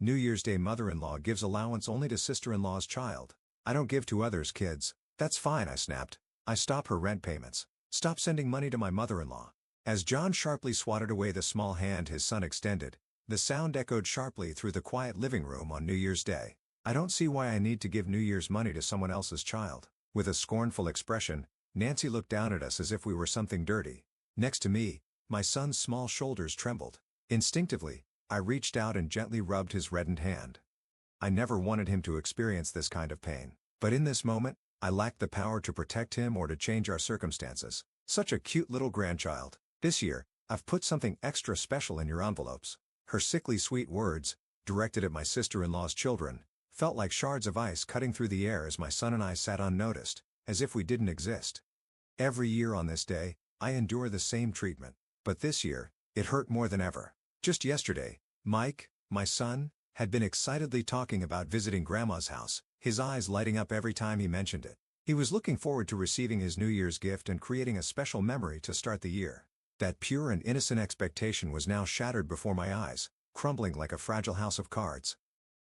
New Year's Day mother-in-law gives allowance only to sister-in-law's child. I don't give to others' kids. That's fine, I snapped. I stop her rent payments. Stop sending money to my mother-in-law. As John sharply swatted away the small hand his son extended, the sound echoed sharply through the quiet living room on New Year's Day. I don't see why I need to give New Year's money to someone else's child. With a scornful expression, Nancy looked down at us as if we were something dirty. Next to me, my son's small shoulders trembled. Instinctively, I reached out and gently rubbed his reddened hand. I never wanted him to experience this kind of pain. But in this moment, I lacked the power to protect him or to change our circumstances. Such a cute little grandchild. This year, I've put something extra special in your envelopes. Her sickly sweet words, directed at my sister-in-law's children, felt like shards of ice cutting through the air as my son and I sat unnoticed, as if we didn't exist. Every year on this day, I endure the same treatment. But this year, it hurt more than ever. Just yesterday, Mike, my son, had been excitedly talking about visiting Grandma's house, his eyes lighting up every time he mentioned it. He was looking forward to receiving his New Year's gift and creating a special memory to start the year. That pure and innocent expectation was now shattered before my eyes, crumbling like a fragile house of cards.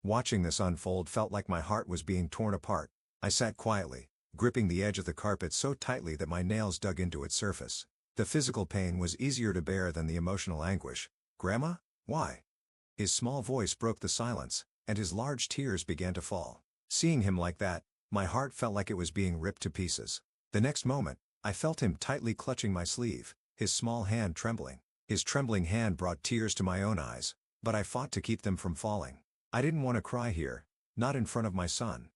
Watching this unfold felt like my heart was being torn apart. I sat quietly, gripping the edge of the carpet so tightly that my nails dug into its surface. The physical pain was easier to bear than the emotional anguish. "Grandma? Why?" His small voice broke the silence, and his large tears began to fall. Seeing him like that, my heart felt like it was being ripped to pieces. The next moment, I felt him tightly clutching my sleeve, his small hand trembling. His trembling hand brought tears to my own eyes, but I fought to keep them from falling. I didn't want to cry here, not in front of my son.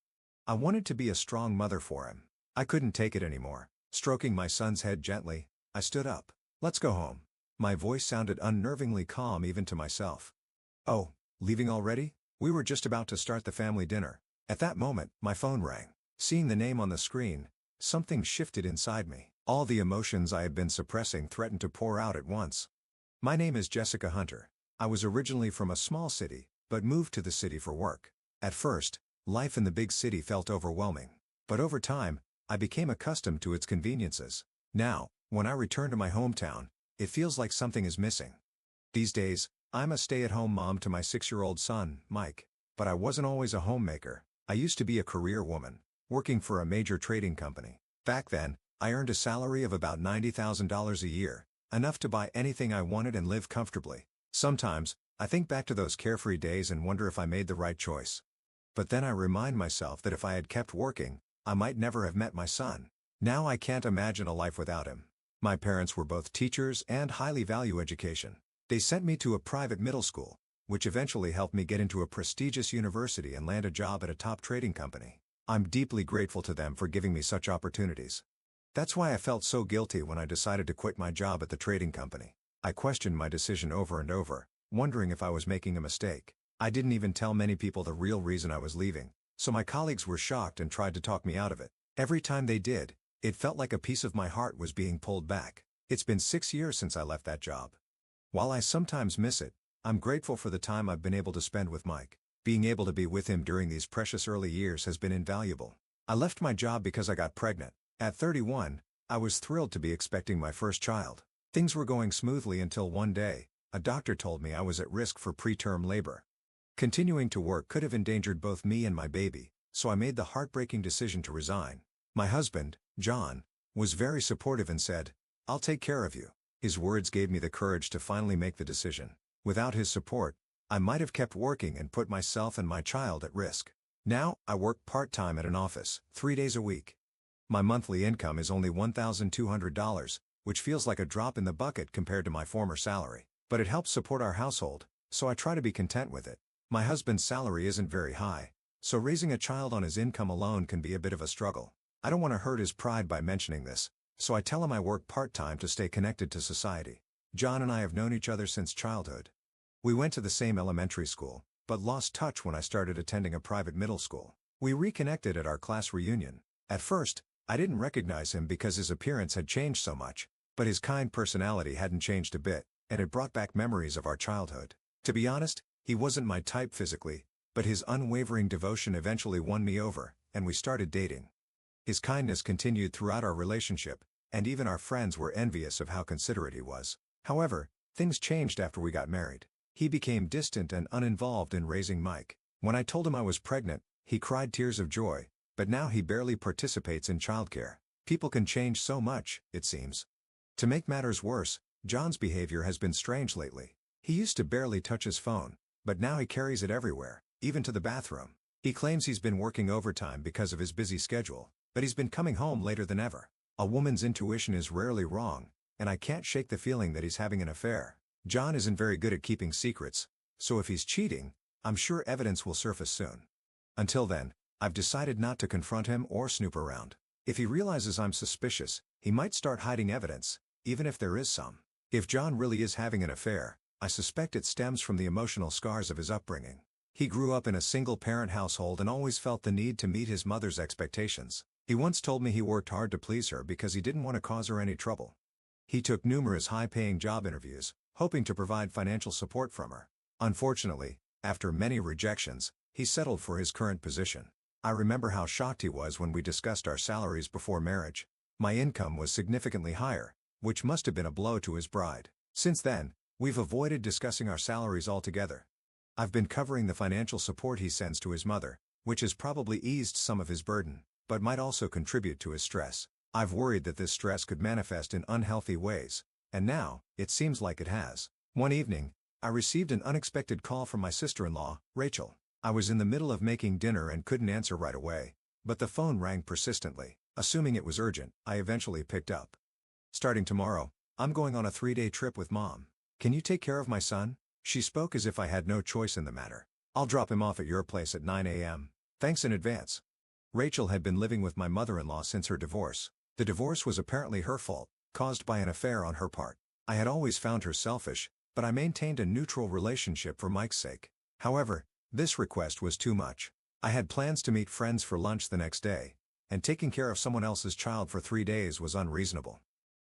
I wanted to be a strong mother for him. I couldn't take it anymore. Stroking my son's head gently, I stood up. "Let's go home." My voice sounded unnervingly calm even to myself. "Oh, leaving already? We were just about to start the family dinner." At that moment, my phone rang. Seeing the name on the screen, something shifted inside me. All the emotions I had been suppressing threatened to pour out at once. "My name is Jessica Hunter. I was originally from a small city, but moved to the city for work. At first, life in the big city felt overwhelming. But over time, I became accustomed to its conveniences. Now, when I return to my hometown, it feels like something is missing. These days, I'm a stay-at-home mom to my 6-year-old son, Mike. But I wasn't always a homemaker. I used to be a career woman, working for a major trading company. Back then, I earned a salary of about $90,000 a year, enough to buy anything I wanted and live comfortably. Sometimes, I think back to those carefree days and wonder if I made the right choice. But then I remind myself that if I had kept working, I might never have met my son. Now I can't imagine a life without him. My parents were both teachers and highly value education. They sent me to a private middle school, which eventually helped me get into a prestigious university and land a job at a top trading company. I'm deeply grateful to them for giving me such opportunities. That's why I felt so guilty when I decided to quit my job at the trading company. I questioned my decision over and over, wondering if I was making a mistake. I didn't even tell many people the real reason I was leaving, so my colleagues were shocked and tried to talk me out of it. Every time they did, it felt like a piece of my heart was being pulled back. It's been 6 years since I left that job. While I sometimes miss it, I'm grateful for the time I've been able to spend with Mike. Being able to be with him during these precious early years has been invaluable. I left my job because I got pregnant. At 31, I was thrilled to be expecting my first child. Things were going smoothly until one day, a doctor told me I was at risk for preterm labor. Continuing to work could have endangered both me and my baby, so I made the heartbreaking decision to resign. My husband, John, was very supportive and said, "I'll take care of you." His words gave me the courage to finally make the decision. Without his support, I might have kept working and put myself and my child at risk. Now, I work part-time at an office, 3 days a week. My monthly income is only $1,200, which feels like a drop in the bucket compared to my former salary. But it helps support our household, so I try to be content with it. My husband's salary isn't very high, so raising a child on his income alone can be a bit of a struggle. I don't want to hurt his pride by mentioning this, so I tell him I work part-time to stay connected to society. John and I have known each other since childhood. We went to the same elementary school, but lost touch when I started attending a private middle school. We reconnected at our class reunion. At first, I didn't recognize him because his appearance had changed so much, but his kind personality hadn't changed a bit, and it brought back memories of our childhood. To be honest, he wasn't my type physically, but his unwavering devotion eventually won me over, and we started dating. His kindness continued throughout our relationship, and even our friends were envious of how considerate he was. However, things changed after we got married. He became distant and uninvolved in raising Mike. When I told him I was pregnant, he cried tears of joy, but now he barely participates in childcare. People can change so much, it seems. To make matters worse, John's behavior has been strange lately. He used to barely touch his phone, but now he carries it everywhere, even to the bathroom. He claims he's been working overtime because of his busy schedule, but he's been coming home later than ever. A woman's intuition is rarely wrong, and I can't shake the feeling that he's having an affair. John isn't very good at keeping secrets, so if he's cheating, I'm sure evidence will surface soon. Until then, I've decided not to confront him or snoop around. If he realizes I'm suspicious, he might start hiding evidence, even if there is some. If John really is having an affair, I suspect it stems from the emotional scars of his upbringing. He grew up in a single-parent household and always felt the need to meet his mother's expectations. He once told me he worked hard to please her because he didn't want to cause her any trouble. He took numerous high-paying job interviews, hoping to provide financial support from her. Unfortunately, after many rejections, he settled for his current position. I remember how shocked he was when we discussed our salaries before marriage. My income was significantly higher, which must have been a blow to his bride. Since then, we've avoided discussing our salaries altogether. I've been covering the financial support he sends to his mother, which has probably eased some of his burden, but might also contribute to his stress. I've worried that this stress could manifest in unhealthy ways, and now, it seems like it has. One evening, I received an unexpected call from my sister-in-law, Rachel. I was in the middle of making dinner and couldn't answer right away, but the phone rang persistently. Assuming it was urgent, I eventually picked up. "Starting tomorrow, I'm going on a 3-day trip with Mom. Can you take care of my son?" She spoke as if I had no choice in the matter. "I'll drop him off at your place at 9 a.m. Thanks in advance." Rachel had been living with my mother-in-law since her divorce. The divorce was apparently her fault, caused by an affair on her part. I had always found her selfish, but I maintained a neutral relationship for Mike's sake. However, this request was too much. I had plans to meet friends for lunch the next day, and taking care of someone else's child for 3 days was unreasonable.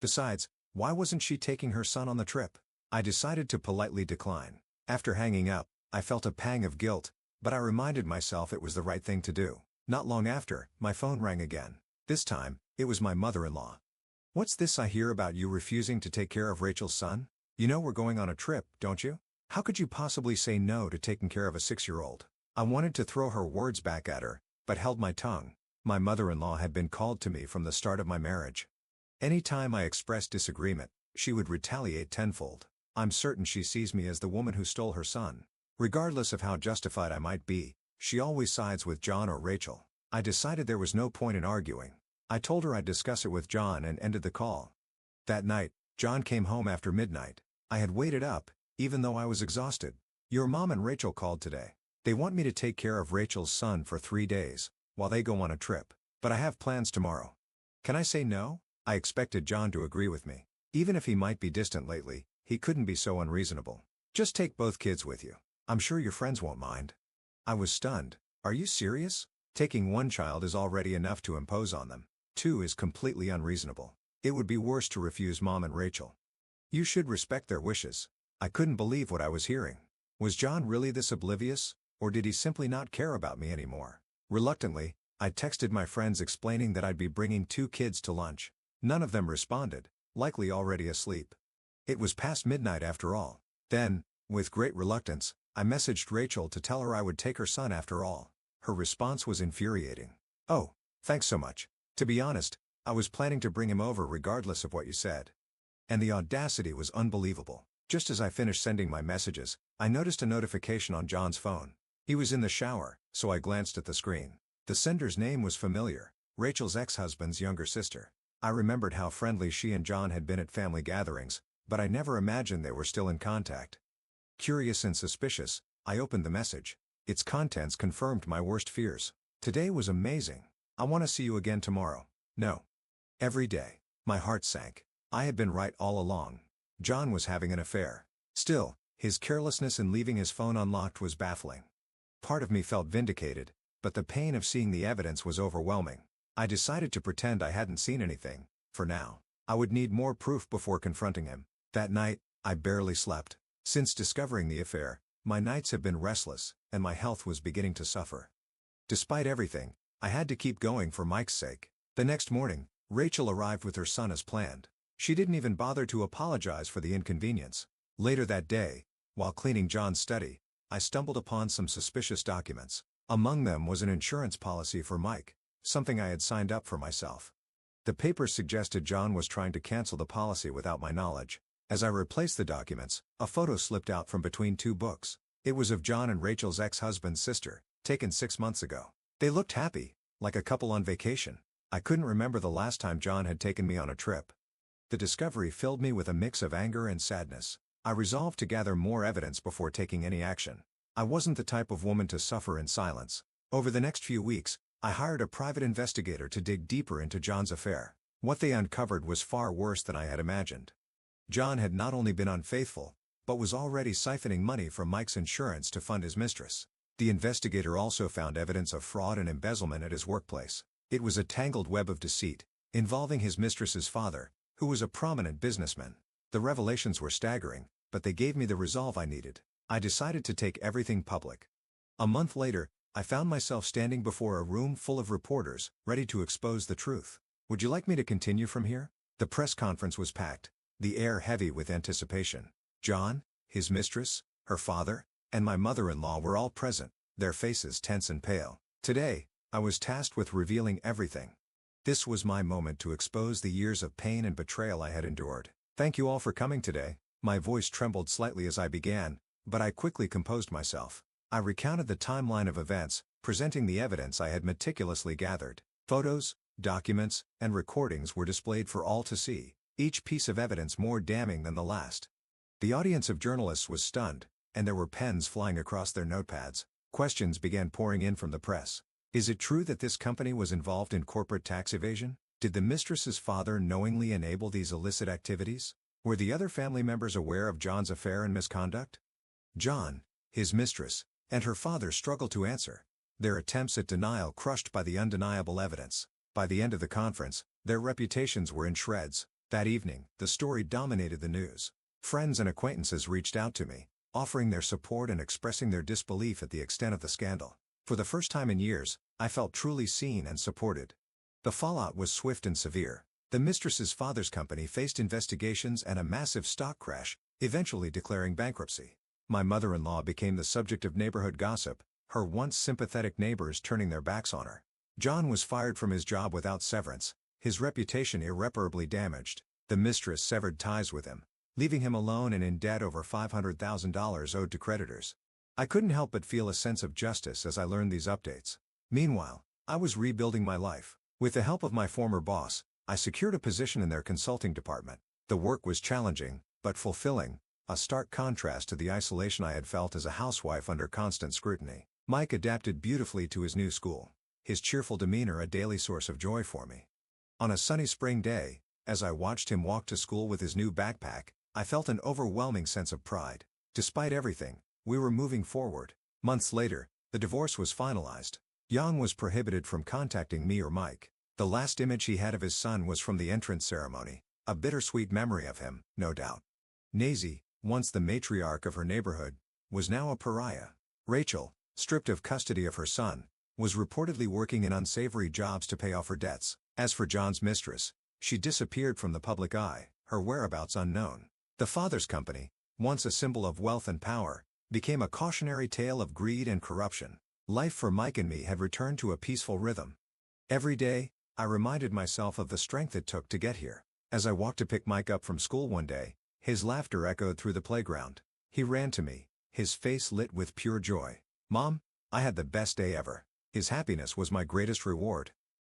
Besides, why wasn't she taking her son on the trip? I decided to politely decline. After hanging up, I felt a pang of guilt, but I reminded myself it was the right thing to do. Not long after, my phone rang again. This time, it was my mother-in-law. "What's this I hear about you refusing to take care of Rachel's son? You know we're going on a trip, don't you? How could you possibly say no to taking care of a 6-year-old? I wanted to throw her words back at her, but held my tongue. My mother-in-law had been called to me from the start of my marriage. Any time I expressed disagreement, she would retaliate tenfold. I'm certain she sees me as the woman who stole her son. Regardless of how justified I might be, she always sides with John or Rachel. I decided there was no point in arguing. I told her I'd discuss it with John and ended the call. That night, John came home after midnight. I had waited up, even though I was exhausted. "Your mom and Rachel called today. They want me to take care of Rachel's son for 3 days, while they go on a trip. But I have plans tomorrow. Can I say no?" I expected John to agree with me. Even if he might be distant lately, he couldn't be so unreasonable. "Just take both kids with you. I'm sure your friends won't mind." I was stunned. "Are you serious? Taking one child is already enough to impose on them. 2 is completely unreasonable. It would be worse to refuse Mom and Rachel. You should respect their wishes." I couldn't believe what I was hearing. Was John really this oblivious, or did he simply not care about me anymore? Reluctantly, I texted my friends explaining that I'd be bringing 2 kids to lunch. None of them responded, likely already asleep. It was past midnight after all. Then, with great reluctance, I messaged Rachel to tell her I would take her son after all. Her response was infuriating. "Oh, thanks so much. To be honest, I was planning to bring him over regardless of what you said." And the audacity was unbelievable. Just as I finished sending my messages, I noticed a notification on John's phone. He was in the shower, so I glanced at the screen. The sender's name was familiar, Rachel's ex-husband's younger sister. I remembered how friendly she and John had been at family gatherings, but I never imagined they were still in contact. Curious and suspicious, I opened the message. Its contents confirmed my worst fears. "Today was amazing. I want to see you again tomorrow." No. Every day. My heart sank. I had been right all along. John was having an affair. Still, his carelessness in leaving his phone unlocked was baffling. Part of me felt vindicated, but the pain of seeing the evidence was overwhelming. I decided to pretend I hadn't seen anything, for now. I would need more proof before confronting him. That night, I barely slept. Since discovering the affair, my nights have been restless, and my health was beginning to suffer. Despite everything, I had to keep going for Mike's sake. The next morning, Rachel arrived with her son as planned. She didn't even bother to apologize for the inconvenience. Later that day, While cleaning John's study, I stumbled upon some suspicious documents. Among them was an insurance policy for Mike, something I had signed up for myself. The papers suggested John was trying to cancel the policy without my knowledge. As I replaced the documents, a photo slipped out from between two books. It was of John and Rachel's ex-husband's sister, taken 6 months ago. They looked happy, like a couple on vacation. I couldn't remember the last time John had taken me on a trip. The discovery filled me with a mix of anger and sadness. I resolved to gather more evidence before taking any action. I wasn't the type of woman to suffer in silence. Over the next few weeks, I hired a private investigator to dig deeper into John's affair. What they uncovered was far worse than I had imagined. John had not only been unfaithful, but was already siphoning money from Mike's insurance to fund his mistress. The investigator also found evidence of fraud and embezzlement at his workplace. It was a tangled web of deceit, involving his mistress's father, who was a prominent businessman. The revelations were staggering, but they gave me the resolve I needed. I decided to take everything public. A month later, I found myself standing before a room full of reporters, ready to expose the truth. Would you like me to continue from here? The press conference was packed, the air heavy with anticipation. John, his mistress, her father, and my mother-in-law were all present, their faces tense and pale. Today, I was tasked with revealing everything. This was my moment to expose the years of pain and betrayal I had endured. Thank you all for coming today. My voice trembled slightly as I began, but I quickly composed myself. I recounted the timeline of events, presenting the evidence I had meticulously gathered. Photos, documents, and recordings were displayed for all to see, each piece of evidence more damning than the last. The audience of journalists was stunned, and there were pens flying across their notepads. Questions began pouring in from the press. Is it true that this company was involved in corporate tax evasion? Did the mistress's father knowingly enable these illicit activities? Were the other family members aware of John's affair and misconduct? John, his mistress, and her father struggled to answer, their attempts at denial crushed by the undeniable evidence. By the end of the conference, their reputations were in shreds. That evening, the story dominated the news. Friends and acquaintances reached out to me, offering their support and expressing their disbelief at the extent of the scandal. For the first time in years, I felt truly seen and supported. The fallout was swift and severe. The mistress's father's company faced investigations and a massive stock crash, eventually declaring bankruptcy. My mother-in-law became the subject of neighborhood gossip, her once sympathetic neighbors turning their backs on her. John was fired from his job without severance, his reputation irreparably damaged. The mistress severed ties with him, leaving him alone and in debt over $500,000 owed to creditors. I couldn't help but feel a sense of justice as I learned these updates. Meanwhile, I was rebuilding my life. With the help of my former boss, I secured a position in their consulting department. The work was challenging, but fulfilling, a stark contrast to the isolation I had felt as a housewife under constant scrutiny. Mike adapted beautifully to his new school, his cheerful demeanor a daily source of joy for me. On a sunny spring day, as I watched him walk to school with his new backpack, I felt an overwhelming sense of pride. Despite everything, we were moving forward. Months later, the divorce was finalized. Yang was prohibited from contacting me or Mike. The last image he had of his son was from the entrance ceremony, a bittersweet memory of him, no doubt. Nazy, once the matriarch of her neighborhood, was now a pariah. Rachel, stripped of custody of her son, was reportedly working in unsavory jobs to pay off her debts. As for John's mistress, she disappeared from the public eye, her whereabouts unknown. The father's company, once a symbol of wealth and power, became a cautionary tale of greed and corruption. Life for Mike and me had returned to a peaceful rhythm. Every day, I reminded myself of the strength it took to get here. As I walked to pick Mike up from school one day, his laughter echoed through the playground. He ran to me, his face lit with pure joy. "Mom, I had the best day ever." His happiness was my greatest reward.